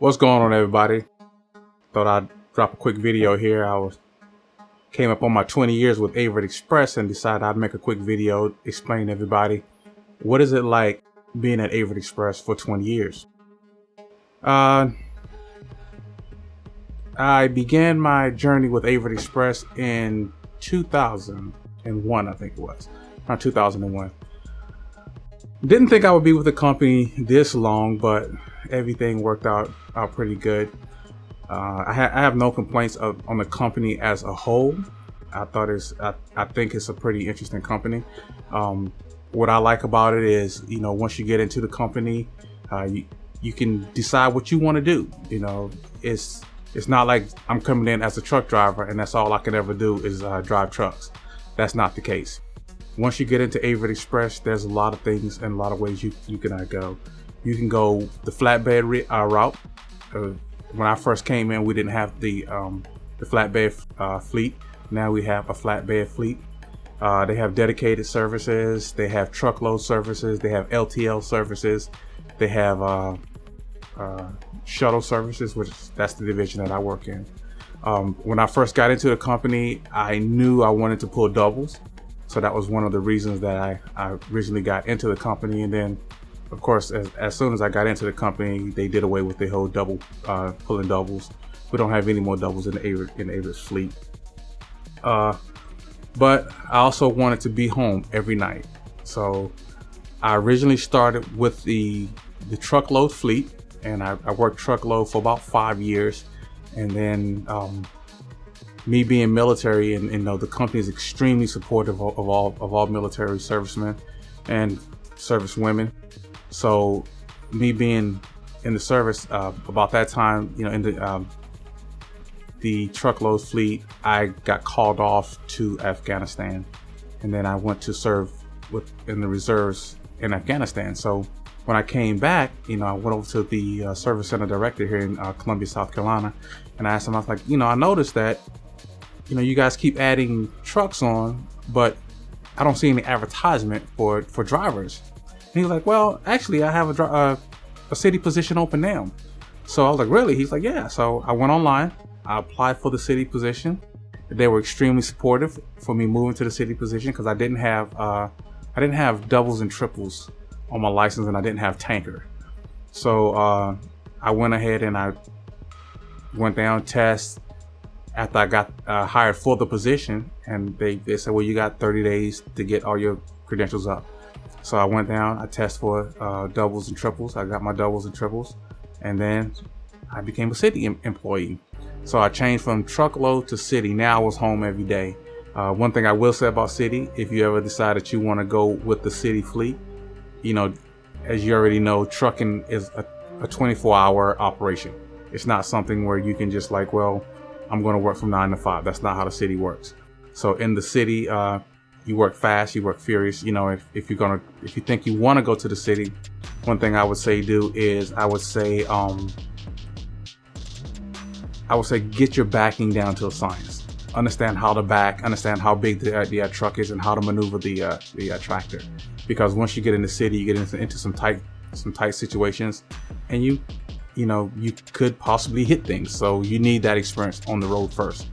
What's going on, everybody? Thought I'd drop a quick video here. Came up on my 20 years with Averitt Express and decided I'd make a quick video explain to everybody what is it like being at Averitt Express for 20 years. I began my journey with Averitt Express in 2001, I think it was, around 2001. Didn't think I would be with the company this long, but everything worked out pretty good. I have no complaints on the company as a whole. I think it's a pretty interesting company. What I like about it is, once you get into the company, you can decide what you want to do. It's not like I'm coming in as a truck driver and that's all I can ever do is drive trucks. That's not the case. Once you get into Averitt Express, there's a lot of things and a lot of ways you can go. You can go the flatbed route. When I first came in, we didn't have the flatbed fleet. Now we have a flatbed fleet. They have dedicated services. They have truckload services. They have LTL services. They have shuttle services, that's the division that I work in. When I first got into the company, I knew I wanted to pull doubles. So that was one of the reasons that I originally got into the company. And then, of course, as soon as I got into the company, they did away with the whole pulling doubles. We don't have any more doubles in the Averitt's fleet. But I also wanted to be home every night. So I originally started with the truckload fleet, and I worked truckload for about 5 years. And then me being military, and the company is extremely supportive of all military servicemen and service women. So me being in the service, about that time, in the truckload fleet, I got called off to Afghanistan, and then I went to serve in the reserves in Afghanistan. So when I came back, I went over to the service center director here in Columbia, South Carolina, and I asked him, I was like, I noticed that, you guys keep adding trucks on, but I don't see any advertisement for drivers. And he was like, well, actually, I have a city position open now. So I was like, really? He's like, yeah. So I went online. I applied for the city position. They were extremely supportive for me moving to the city position because I didn't have doubles and triples on my license, and I didn't have tanker. So I went ahead and I went down, test. After I got hired for the position, and they said, well, you got 30 days to get all your credentials up. So I went down, I tested for doubles and triples. I got my doubles and triples, and then I became a city employee. So I changed from truckload to city. Now I was home every day. One thing I will say about city, if you ever decide that you want to go with the city fleet, as you already know, trucking is a 24-hour operation. It's not something where you can just like, well, I'm going to work from 9 to 5. That's not how the city works. So in the city, you work fast, you work furious. If you think you want to go to the city, one thing I would say I would say get your backing down to a science. Understand how to back, understand how big the truck is, and how to maneuver the tractor. Because once you get in the city, you get into some tight situations, and you could possibly hit things. So you need that experience on the road first.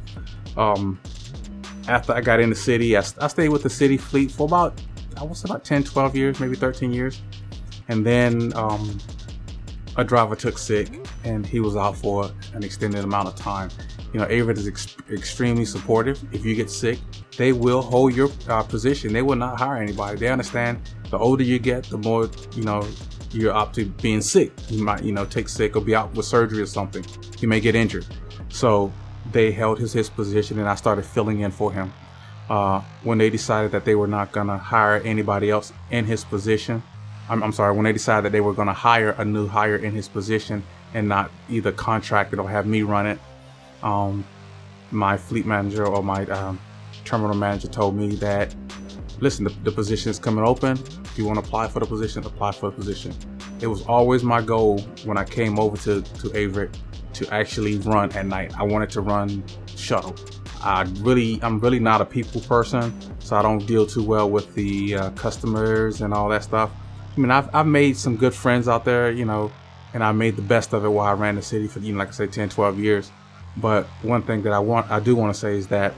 After I got in the city, I stayed with the city fleet for about 10, 12 years, maybe 13 years. And then a driver took sick and he was out for an extended amount of time. Averitt is extremely supportive. If you get sick, they will hold your position. They will not hire anybody. They understand the older you get, the more, you're up to being sick. You might, take sick or be out with surgery or something. You may get injured. So they held his position, and I started filling in for him. When they decided that they were not gonna hire anybody else in his position, I'm sorry, when they decided that they were gonna hire a new hire in his position and not either contract it or have me run it, my fleet manager or my terminal manager told me that, listen, the position is coming open. If you want to apply for the position, apply for the position. It was always my goal when I came over to Averitt to actually run at night. I wanted to run shuttle. I'm really not a people person, so I don't deal too well with the customers and all that stuff. I mean, I've made some good friends out there, and I made the best of it while I ran the city for, like I said, 10, 12 years. But one thing that I do want to say is that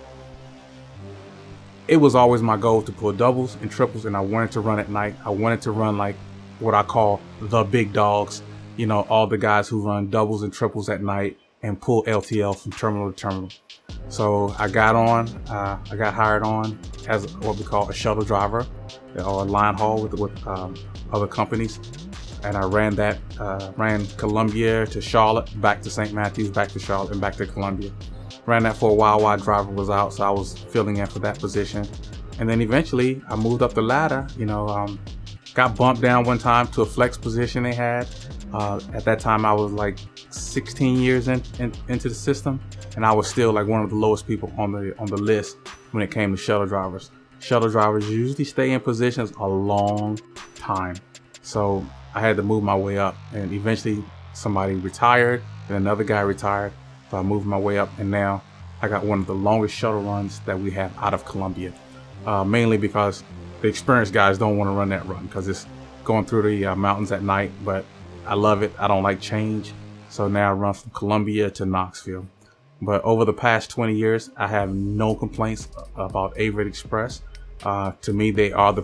it was always my goal to pull doubles and triples, and I wanted to run at night. I wanted to run like what I call the big dogs, all the guys who run doubles and triples at night and pull LTL from terminal to terminal. So I got hired on as what we call a shuttle driver or a line haul with other companies. And I ran Columbia to Charlotte, back to St. Matthews, back to Charlotte, and back to Columbia. Ran that for a while driver was out, so I was filling in for that position. And then eventually I moved up the ladder, got bumped down one time to a flex position they had. At that time I was like 16 years into the system, and I was still like one of the lowest people on the list when it came to shuttle drivers. Shuttle drivers usually stay in positions a long time. So I had to move my way up, and eventually somebody retired and another guy retired. So I moved my way up, and now I got one of the longest shuttle runs that we have out of Columbia. Mainly because the experienced guys don't want to run that run because it's going through the mountains at night, but I love it. I don't like change. So now I run from Columbia to Knoxville. But over the past 20 years, I have no complaints about Averitt Express. To me, they are the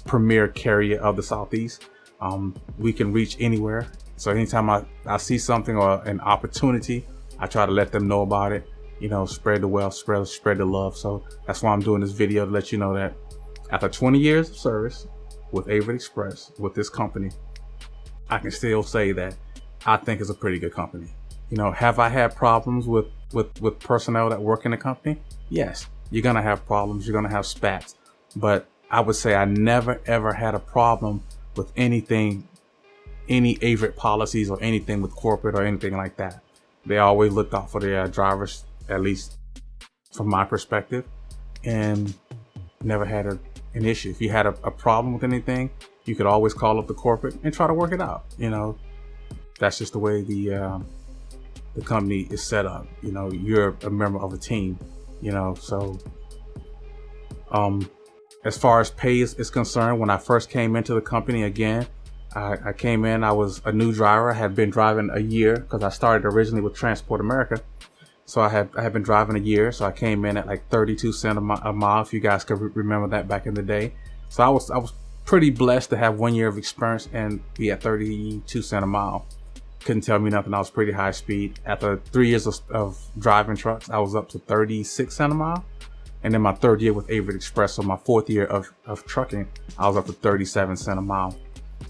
premier carrier of the Southeast. We can reach anywhere. So anytime I see something or an opportunity, I try to let them know about it. Spread the wealth, spread the love. So that's why I'm doing this video, to let you know that after 20 years of service with Averitt Express, with this company, I can still say that I think it's a pretty good company. Have I had problems with personnel that work in the company? Yes, you're gonna have problems, you're gonna have spats, but I would say I never ever had a problem with anything, any Averitt policies or anything with corporate or anything like that. They always looked out for their drivers, at least from my perspective, and never had an issue. If you had a problem with anything, you could always call up the corporate and try to work it out. That's just the way the company is set up. You're a member of a team. So as far as pay is concerned, when I first came into the company, again, I came in, I was a new driver. I had been driving a year because I started originally with Transport America. So I had been driving a year. So I came in at like 32 cents a mile, if you guys could remember that back in the day. So I was pretty blessed to have 1 year of experience and be at 32 cents a mile. Couldn't tell me nothing. I was pretty high speed. After 3 years of driving trucks, I was up to 36 cents a mile. And then my third year with Averitt Express, so my fourth year of trucking, I was up to 37 cents a mile.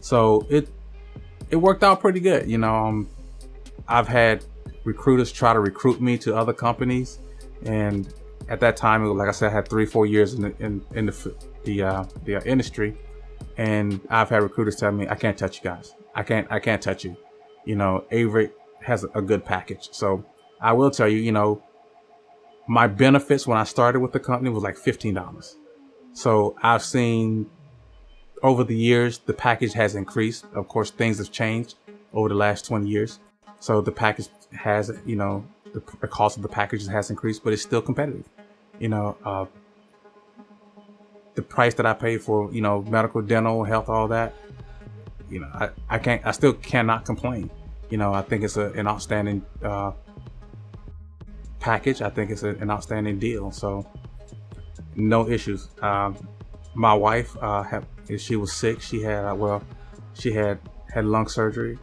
So it worked out pretty good. I've had recruiters try to recruit me to other companies, and at that time, like I said, I had 3-4 years in the industry, and I've had recruiters tell me, I can't touch you guys. I can't touch you. Averitt has a good package. So I will tell you, my benefits when I started with the company was like $15. So I've seen over the years, the package has increased. Of course, things have changed over the last 20 years. So the package has, the cost of the packages has increased, but it's still competitive. The price that I pay for, medical, dental, health, all that, I still cannot complain. I think it's an outstanding package. I think it's an outstanding deal. So no issues. My wife, she was sick. She had lung surgery.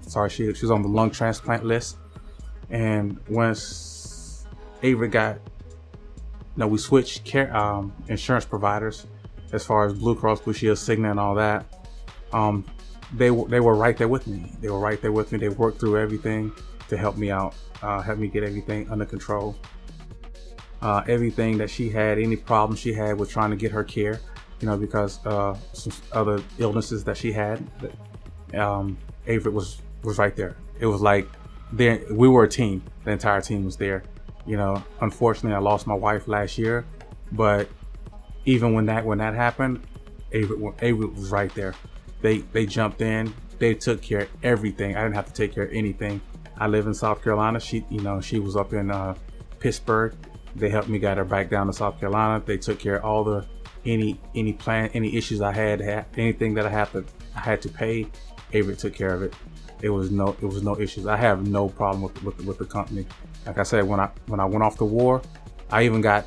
She was on the lung transplant list. And once Averitt got, we switched insurance providers as far as Blue Cross Blue Shield, Cigna, and all that. They were right there with me. They worked through everything to help me out, help me get everything under control. Everything that she had, any problem she had with trying to get her care, because some other illnesses that she had, Averitt was right there. It was like we were a team. The entire team was there. Unfortunately, I lost my wife last year, but even when that happened, Averitt was right there. They jumped in. They took care of everything. I didn't have to take care of anything. I live in South Carolina. She was up in Pittsburgh. They helped me get her back down to South Carolina. They took care of all any issues I had, anything that I had to I had to pay, Averitt took care of it. It was no issues. I have no problem with the company. Like I said, when I went off the war, I even got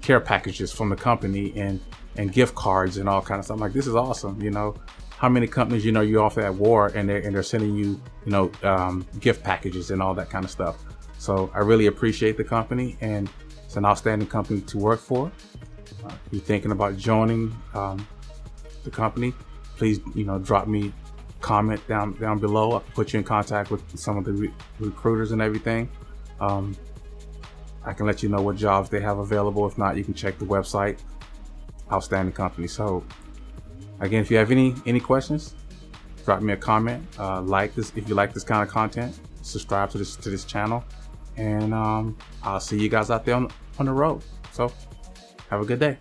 care packages from the company and gift cards and all kind of stuff. I'm like, this is awesome. You know, how many companies, you know, you're off at war and they're sending you, you know, gift packages and all that kind of stuff. So I really appreciate the company, and it's an outstanding company to work for. If you're thinking about joining the company, please, you know, drop me a comment down below. I can put you in contact with some of the recruiters and everything. I can let you know what jobs they have available. If not, you can check the website. Outstanding company. So again, if you have any questions, drop me a comment. Like this if you like this kind of content. Subscribe to this channel, and I'll see you guys out there on the road. So have a good day.